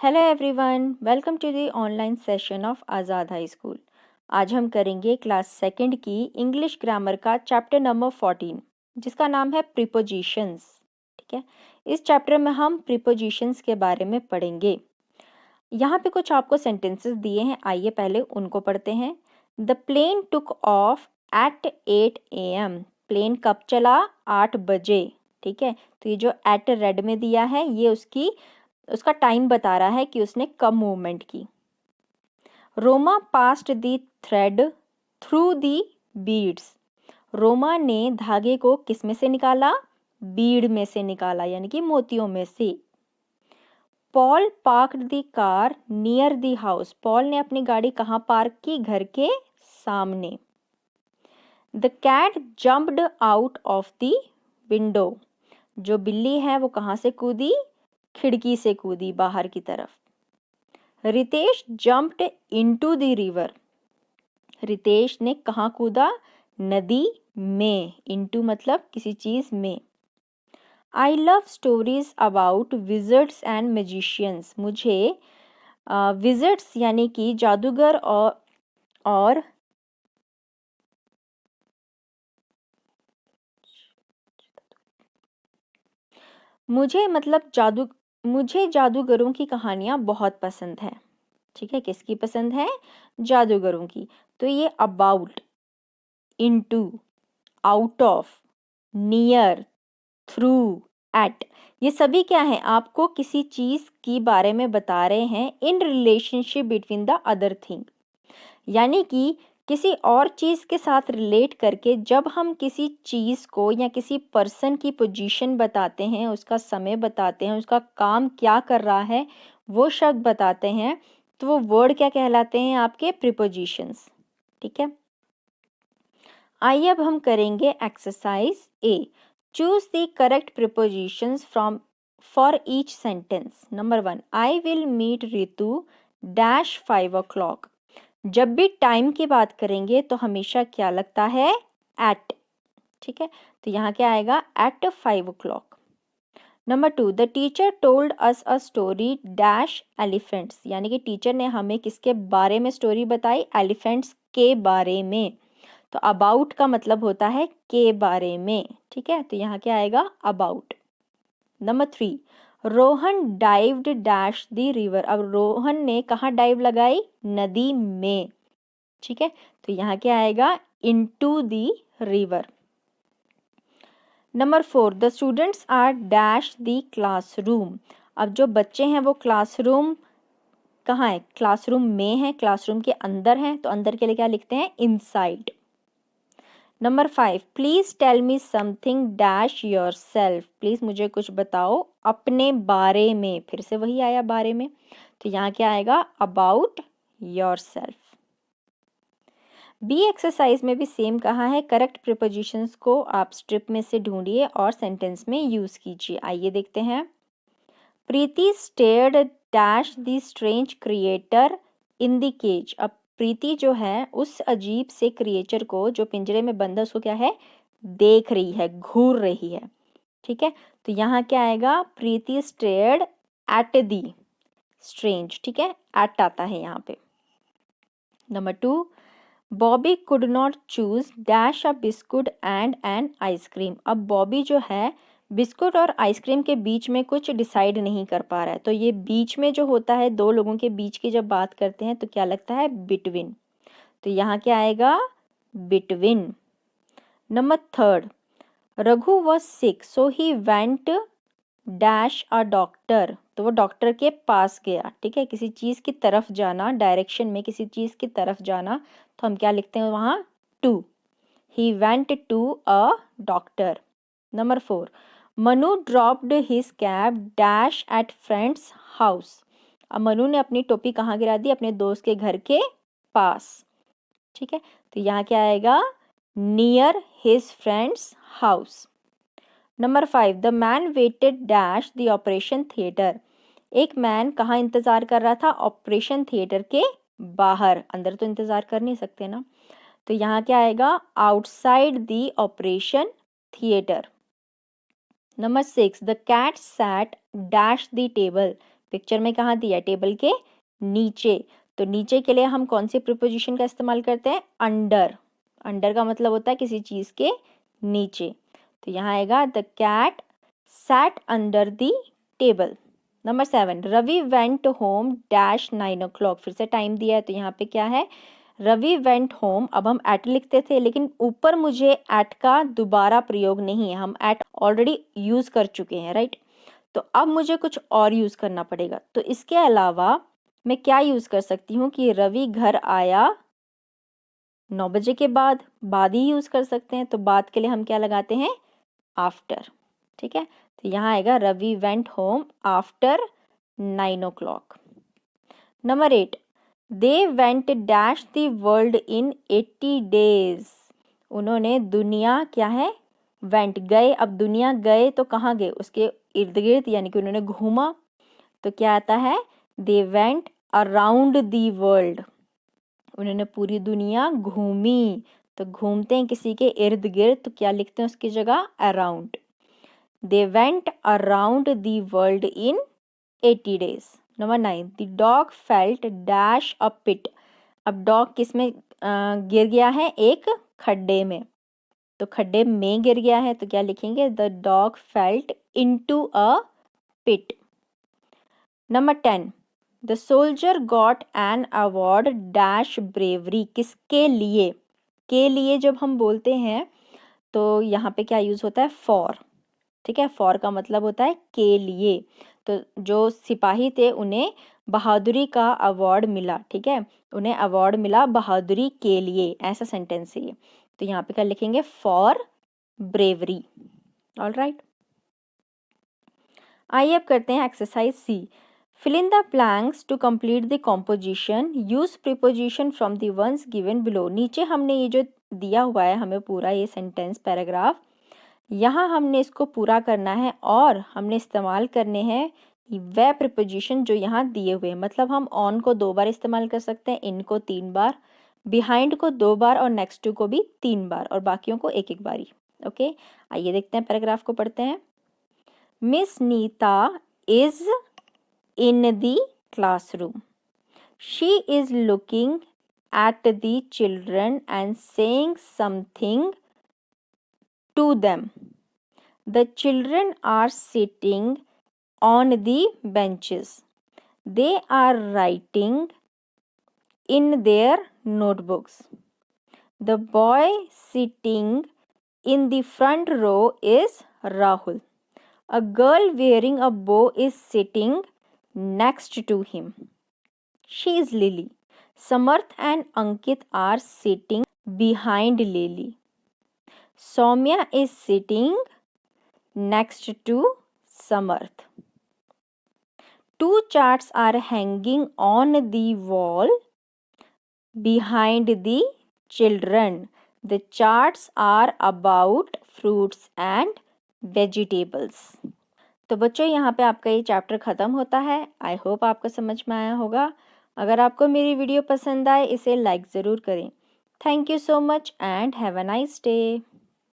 Hello everyone, welcome to the online session of Azad High School. आज हम करेंगे class second की इंग्लिश ग्रामर का चैप्टर नंबर 14 जिसका नाम है प्रीपोजिशंस। ठीक है, इस चैप्टर में हम प्रीपोजिशंस के बारे में पढ़ेंगे। यहाँ पे कुछ आपको सेंटेंसेस दिए हैं, आइए पहले उनको पढ़ते हैं। The plane took off at 8 AM। Plane कब चला? 8 बजे। ठीक है, तो ये जो एट रेड में दिया है ये उसका टाइम बता रहा है कि उसने कब मूवमेंट की। Roma passed the thread through the beads. Roma ने धागे को किस में से निकाला? बीड में से निकाला, यानी कि मोतियों में से। Paul parked the car near the house. पॉल ने अपनी गाड़ी कहाँ पार्क की? घर के सामने। The cat jumped out of the window. जो बिल्ली है वो कहाँ से कूदी? खिड़की से कूदी बाहर की तरफ। Ritesh jumped into the river. Ritesh ने कहाँ कूदा? नदी में। इनटू मतलब किसी चीज में। I love stories about wizards and magicians. मुझे विजर्ड्स यानी कि जादूगर और मुझे जादूगरों की कहानियां बहुत पसंद है। ठीक है, किसकी पसंद है? जादूगरों की। तो ये about, into, out of, near, through, at, ये सभी क्या है? आपको किसी चीज की बारे में बता रहे हैं in relationship between the other thing. यानी कि किसी और चीज के साथ रिलेट करके जब हम किसी चीज को या किसी पर्सन की पोजीशन बताते हैं, उसका समय बताते हैं, उसका काम क्या कर रहा है, वो शब्द बताते हैं, तो वो वर्ड क्या कहलाते हैं? आपके प्रीपोजिशंस। ठीक है, आइए अब हम करेंगे exercise A. Choose the correct prepositions from for each sentence. Number 1, I will meet Ritu dash 5 o'clock। जब भी टाइम की बात करेंगे तो हमेशा क्या लगता है? एट। ठीक है, तो यहाँ क्या आएगा? At 5 o'clock। Number 2, the teacher told us a story dash elephants. यानी कि टीचर ने हमें किसके बारे में स्टोरी बताई? एलिफेंट्स के बारे में। तो अबाउट का मतलब होता है के बारे में। ठीक है, तो यहाँ क्या आएगा? About. Number 3, Rohan dived dash the river. अब रोहन ने कहाँ डाइव लगाई? नदी में। ठीक है, तो यहाँ क्या आएगा? Into the river. Number 4, the students are dash the classroom. अब जो बच्चे हैं वो क्लासरूम कहाँ है? क्लासरूम में है, क्लासरूम के अंदर है, तो अंदर के लिए क्या लिखते हैं? Inside. Number 5, please tell me something dash yourself. Please मुझे कुछ बताओ अपने बारे में। फिर से वही आया बारे में, तो यहाँ क्या आएगा? About yourself. B exercise में भी सेम कहा है, करेक्ट प्रीपोजिशंस को आप स्ट्रिप में से ढूंढिए और सेंटेंस में यूज कीजिए। आइए देखते हैं। Preeti stared dash the strange creature in the cage. अब प्रीति जो है उस अजीब से क्रिएचर को जो पिंजरे में बंद है उसको क्या है? देख रही है, घूर रही है। ठीक है, तो यहाँ क्या आएगा? प्रीति स्टेयर्ड एट दी स्ट्रेंज। ठीक है, एट आता है यहाँ पे। Number 2, Bobby could not choose dash a biscuit and an ice cream. अब बॉबी जो है बिस्कुट और आइसक्रीम के बीच में कुछ डिसाइड नहीं कर पा रहा है। तो ये बीच में जो होता है, दो लोगों के बीच की जब बात करते हैं तो क्या लगता है? बिटवीन। तो यहाँ क्या आएगा? Between. Number 3, Raghu was sick so he went dash a doctor. तो वो डॉक्टर के पास गया। ठीक है, किसी चीज की तरफ जाना, डायरेक्शन में किसी चीज की तरफ जाना, तो हम क्या लिखते हैं वहां? To. He went to a doctor. Number 4, Manu dropped his cap dash at friends house. अब मनु ने अपनी टोपी कहाँ गिरा दी? अपने दोस्त के घर के पास। ठीक है, तो यहाँ क्या आएगा? Near his friends house. Number 5, the man waited dash the operation theatre. एक मैन कहाँ इंतजार कर रहा था? ऑपरेशन थिएटर के बाहर। अंदर तो इंतजार कर नहीं सकते ना, तो यहाँ क्या आएगा? Outside the operation theatre. Number 6, the cat sat dash the table. Picture में कहाँ दिया है? टेबल के नीचे। तो नीचे के लिए हम कौन सी प्रीपोजिशन का इस्तेमाल करते हैं? अंडर। अंडर का मतलब होता है किसी चीज़ के नीचे। तो यहाँ आएगा the cat sat under the table. Number 7, Ravi went home dash 9 o'clock। फिर से टाइम दिया है तो यहाँ पे क्या है? Ravi went home. अब हम एट लिखते थे लेकिन ऊपर मुझे एट का दोबारा प्रयोग नहीं है, हम एट ऑलरेडी यूज़ कर चुके हैं, राइट। तो अब मुझे कुछ और यूज़ करना पड़ेगा। तो इसके अलावा मैं क्या यूज़ कर सकती हूँ कि रवि घर आया 9 बजे के बाद ही यूज़ कर सकते हैं। तो बाद के लिए हम क्या लगाते हैं? आफ्टर। ठीक है, तो यहाँ आएगा Ravi went home after 9 o'clock। Number 8, they went dash the world in 80 days। उन्होंने दुनिया क्या है? वेंट गए। अब दुनिया गए तो कहाँ गए? उसके इर्द गिर्द, यानी कि उन्होंने घूमा। तो क्या आता है? दे वेंट अराउंड दी वर्ल्ड। उन्होंने पूरी दुनिया घूमी। तो घूमते हैं किसी के इर्द गिर्द तो क्या लिखते हैं उसकी जगह? Around. They went around the world in 80 days। Number 9, the dog felt dash a pit. अब डॉग किस में गिर गया है? एक खड्डे में। तो खड्डे में गिर गया है तो क्या लिखेंगे? The dog felt into a pit. Number 10, the soldier got an award dash bravery. किसके लिए? के लिए जब हम बोलते हैं तो यहाँ पे क्या यूज़ होता है? फॉर। ठीक है, फॉर का मतलब होता है के लिए। तो जो सिपाही थे उन्हें बहादुरी का अवार्ड मिला। ठीक है, उन्हें अवार्ड मिला बहादुरी के लिए, ऐसा सेंटेंस है ये। तो यहाँ पे क्या लिखेंगे? For bravery. ऑल राइट, आइए अब करते हैं exercise C. Fill in the blanks to complete the composition. Use preposition from the ones given below. नीचे हमने ये जो दिया हुआ है हमें पूरा ये सेंटेंस पैराग्राफ, यहाँ हमने इसको पूरा करना है और हमने इस्तेमाल करने हैं वह प्रिपोजिशन जो यहाँ दिए हुए हैं। मतलब हम ऑन को 2 बार इस्तेमाल कर सकते हैं, इन को 3 बार, बिहाइंड को 2 बार और नेक्स्ट टू को भी 3 बार और बाकियों को 1-1 बारी। ओके, आइए देखते हैं, पैराग्राफ को पढ़ते हैं। Miss Nita is in the classroom. She is looking at the children and saying something to them. The children are sitting on the benches. They are writing in their notebooks. The boy sitting in the front row is Rahul. A girl wearing a bow is sitting next to him. She is Lily. Samarth and Ankit are sitting behind Lily. Soumya is sitting next to Samarth. 2 charts are hanging on the wall behind the children. The charts are about fruits and vegetables. तो बच्चों यहाँ पे आपका ये chapter ख़त्म होता है। I hope आपको समझ में आया होगा। अगर आपको मेरी वीडियो पसंद आए इसे लाइक ज़रूर करें। Thank you so much and have a nice day.